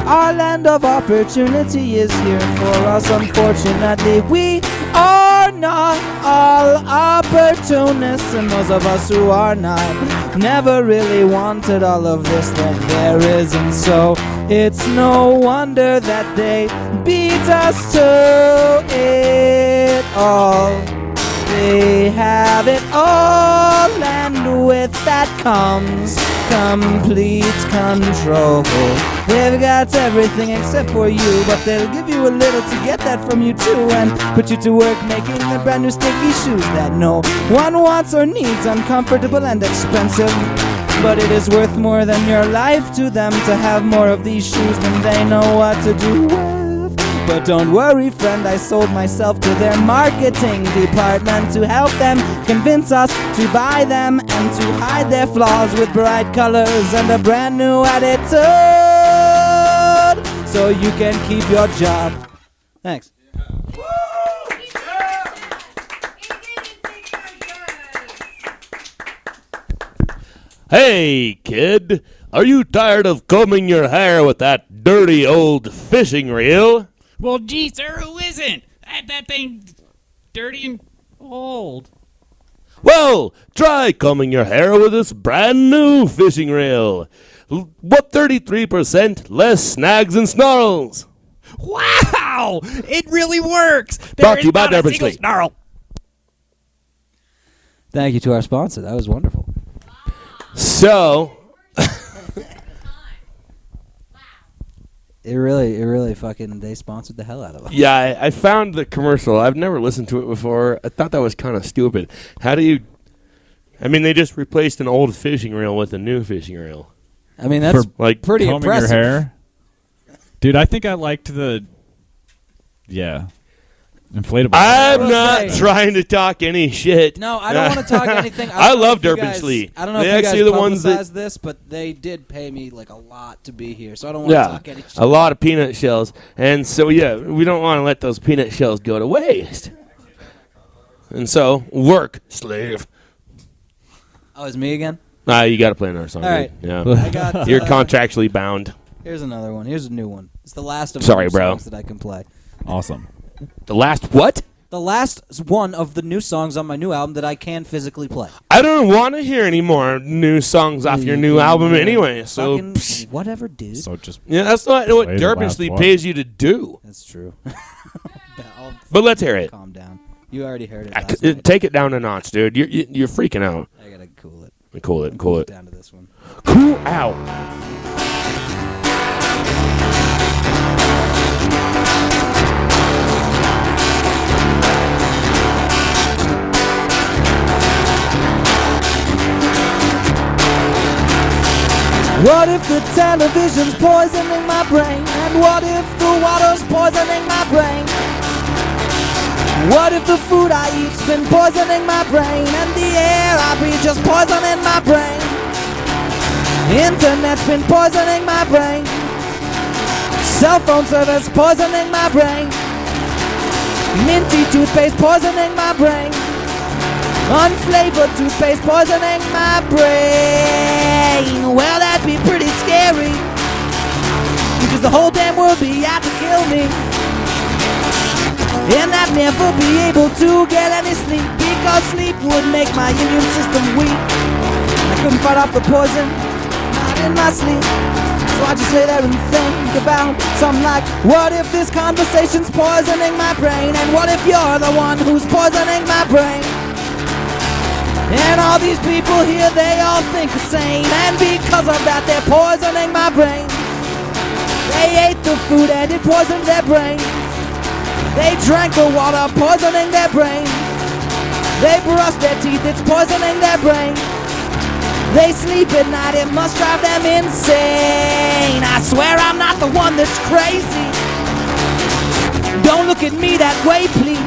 Our land of opportunity is here for us. Unfortunately, we are not all opportunists, and those of us who are not never really wanted all of this that there is, and so it's no wonder that they beat us to it all. They have it all, and with that comes complete control. They've got everything except for you, but they'll give you a little to get that from you too, and put you to work making the brand new sticky shoes that no one wants or needs, uncomfortable and expensive. But it is worth more than your life to them to have more of these shoes than they know what to do with. But don't worry, friend, I sold myself to their marketing department to help them convince us to buy them and to hide their flaws with bright colors and a brand new attitude, so you can keep your job. Thanks. Hey, kid. Are you tired of combing your hair with that dirty old fishing reel? Well, gee, sir, who isn't? That thing's dirty and old. Well, try combing your hair with this brand new fishing reel. What 33% less snags and snarls? Wow! It really works! Brought to you by Derpinsley. Snarl. Thank you to our sponsor. That was wonderful. So, It really fucking, they sponsored the hell out of us. yeah, I found the commercial. I've never listened to it before. I thought that was kind of stupid. How do you... I mean, they just replaced an old fishing reel with a new fishing reel. I mean, that's Like, pretty Combing impressive. your hair. Dude, I think I liked the... Yeah. Inflatable. I'm will not say- trying to talk any shit. No, I don't want to talk anything. I don't know love if you Durban guys- Slee. I don't know They if you actually guys are the ones that- publicized this, but they did pay me like a lot to be here, so I don't want to Yeah, talk any shit. a lot of peanut shells. And so, yeah, we don't want to let those peanut shells go to waste. And so, work, slave. Oh, it's me again? You got to play another song. All right. Dude. Yeah. I got. You're contractually bound. Here's another one. Here's a new one. It's the last of Sorry, the bro. songs that I can play. Awesome. The last what? The last one of the new songs on my new album that I can physically play. I don't want to hear any more new songs off your new album anyway. So, Fucking whatever, dude. So just yeah, that's not what Play the Durban last Sleep one. pays you to do. That's true. I'll But let's hear it. calm down. You already heard it last night. Take it down a notch, dude. You're freaking out. I gotta cool it. Cool it. Cool it. Down to this one. Cool out. What if the television's poisoning my brain? And what if the water's poisoning my brain? What if the food I eat's been poisoning my brain? And the air I breathe just poisoning my brain? Internet's been poisoning my brain. Cell phone service poisoning my brain. Minty toothpaste poisoning my brain. Unflavored toothpaste poisoning my brain. Well, that'd be pretty scary, because the whole damn world be out to kill me. And I'd never be able to get any sleep, because sleep would make my immune system weak. I couldn't fight off the poison, not in my sleep. So I just lay there and think about something like, what if this conversation's poisoning my brain? And what if you're the one who's poisoning my brain? And all these people here, they all think the same, and because of that, they're poisoning my brain. They ate the food and it poisoned their brain. They drank the water, poisoning their brain. They brushed their teeth, it's poisoning their brain. They sleep at night, it must drive them insane. I swear I'm not the one that's crazy. Don't look at me that way, please.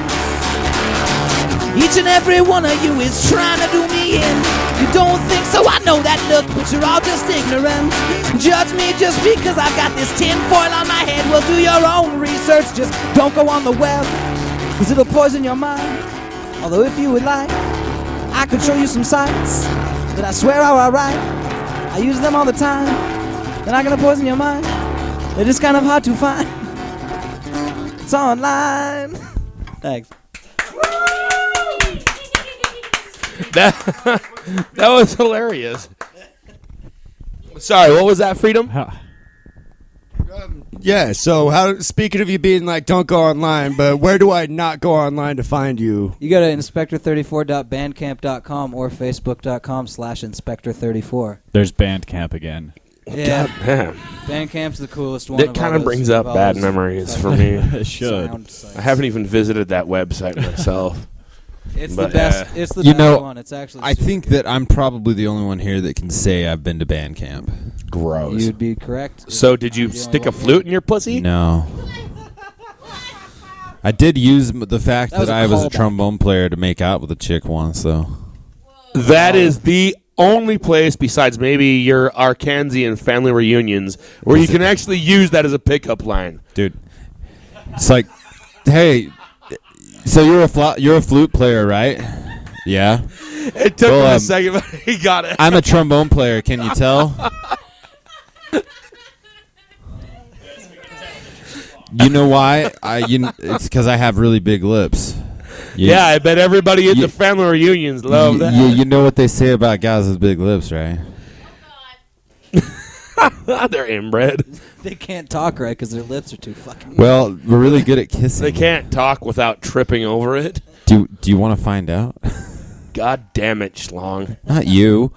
Each and every one of you is trying to do me in. You don't think so, I know that look, but you're all just ignorant. Judge me just because I've got this tin foil on my head. Well, do your own research, just don't go on the web, cause it'll poison your mind. Although if you would like, I could show you some sites that I swear are alright. I use them all the time. They're not gonna poison your mind. They're just kind of hard to find. It's online. Thanks. That was hilarious. Sorry, what was that, Freedom? Yeah, so speaking of you being like, don't go online, but where do I not go online to find you? You go to inspector34.bandcamp.com or facebook.com/inspector34. There's Bandcamp again. Yeah, Man, Bandcamp's the coolest one. that kind of brings up bad memories for me. It should. I haven't even visited that website myself. It's but, the best. It's the you best know, one. It's actually. I think that I'm probably the only one here that can say I've been to band camp. Gross. You'd be correct. So did you I'm the only stick a one. flute in your pussy? No. I did use the fact That was that a I was a callback. trombone player to make out with a chick once, though. That is the only place besides maybe your Arkansian family reunions where you can actually use that as a pickup line. Dude, it's like, hey, so you're a flute player, right? Yeah. It took Well, him a second, but he got it. I'm a trombone player. Can you tell? You know why? It's because I have really big lips. Yeah, I bet everybody at You- the family reunions love that. You know what they say about guys with big lips, right? They're inbred. They can't talk right because their lips are too fucking. Well, we're really good at kissing. They can't talk without tripping over it. Do you want to find out? God damn it, Schlong. Not you.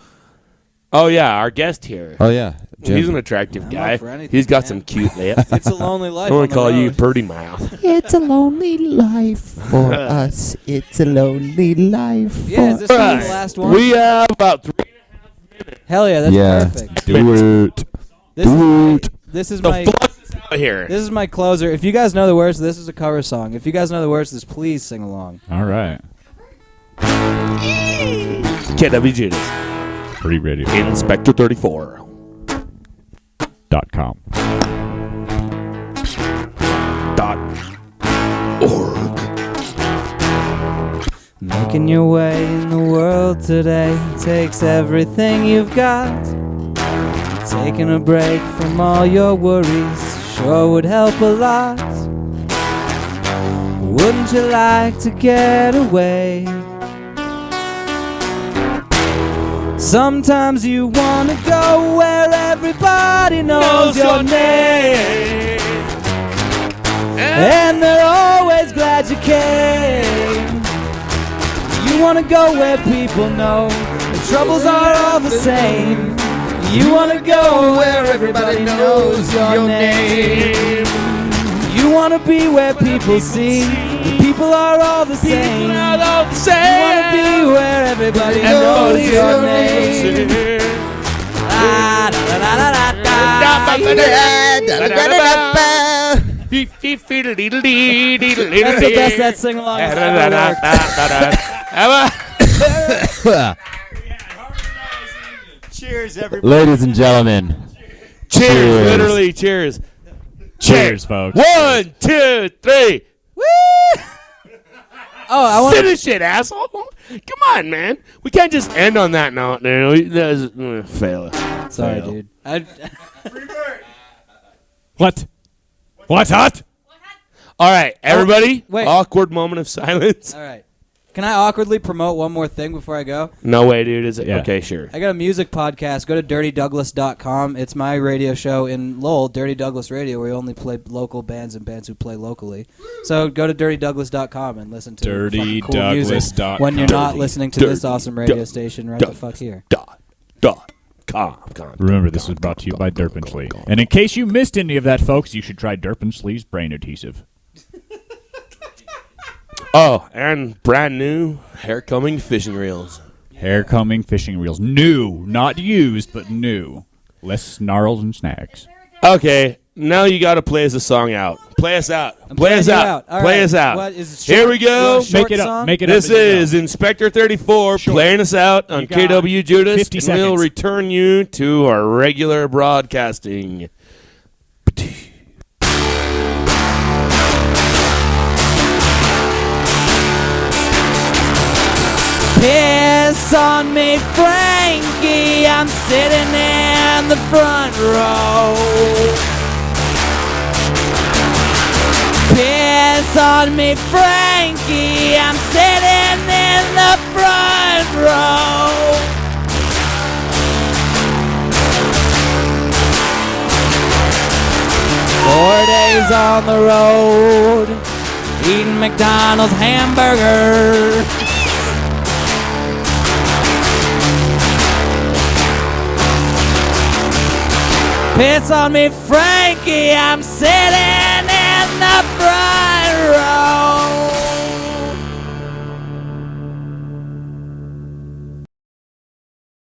Oh, yeah, our guest here. Oh yeah, Jim. He's an attractive I'm guy. up for anything, He's got man. some cute lips. It's a lonely life. I on want the to call you road. Birdie Mouth. It's a lonely life for us. It's a lonely life Yeah, is for this gonna be the Right. last one? We have about 3. Hell yeah, that's Yeah, perfect. do it. This is my. This is The my. flux is here. This is my closer. If you guys know the words, this is a cover song. If you guys know the words, this please sing along. All right. KW Judas. Free Radio. Inspector 34. .com. .org. Making your way in the world today takes everything you've got. Taking a break from all your worries sure would help a lot. Wouldn't you like to get away? Sometimes you wanna go where everybody knows your name, and they're always glad you came. You wanna go where people know the troubles are all the same. You wanna go where everybody knows your name. You wanna be where people see the people are all the same. You wanna be where everybody knows your name. That's the best that sing along has ever worked. Cheers, everybody. Ladies and gentlemen. Cheers. Literally, cheers. Cheers, folks. 1, 2, 3. Woo! Oh, I want Finish it, asshole. Come on, man. We can't just end on that note. Fail. Sorry, Fail. dude. What? What's hot? All right, everybody. wait. Awkward moment of silence. All right. Can I awkwardly promote one more thing before I go? No way, dude. Is it? Yeah. Okay, sure. I got a music podcast. Go to dirtydouglas.com. It's my radio show in Lowell, Dirty Douglas Radio, where we only play local bands and bands who play locally. So go to dirtydouglas.com and listen to fucking cool music when you're not listening to this awesome radio station right the fuck here. .com. Remember, this was brought to you by Derp and Sleeve. And in case you missed any of that, folks, you should try Derp and Sleeve's brain adhesive. Oh, and brand new hair combing fishing reels. Hair combing fishing reels. New. Not used, but new. Less snarls and snags. Okay, now you got to play us a song out. Play us out. Play us out. All Play right. us out. What, is it Here short? we go. You want a short Make it up. song? Make it This up. as you is go. Inspector 34 Short. playing us out on You got KW Judas. 50 and we'll seconds. return you to our regular broadcasting. Piss on me, Frankie. I'm sitting in the front row. Piss on me, Frankie. I'm sitting in the front row. 4 days on the road, eating McDonald's hamburger. Piss on me, Frankie, I'm sitting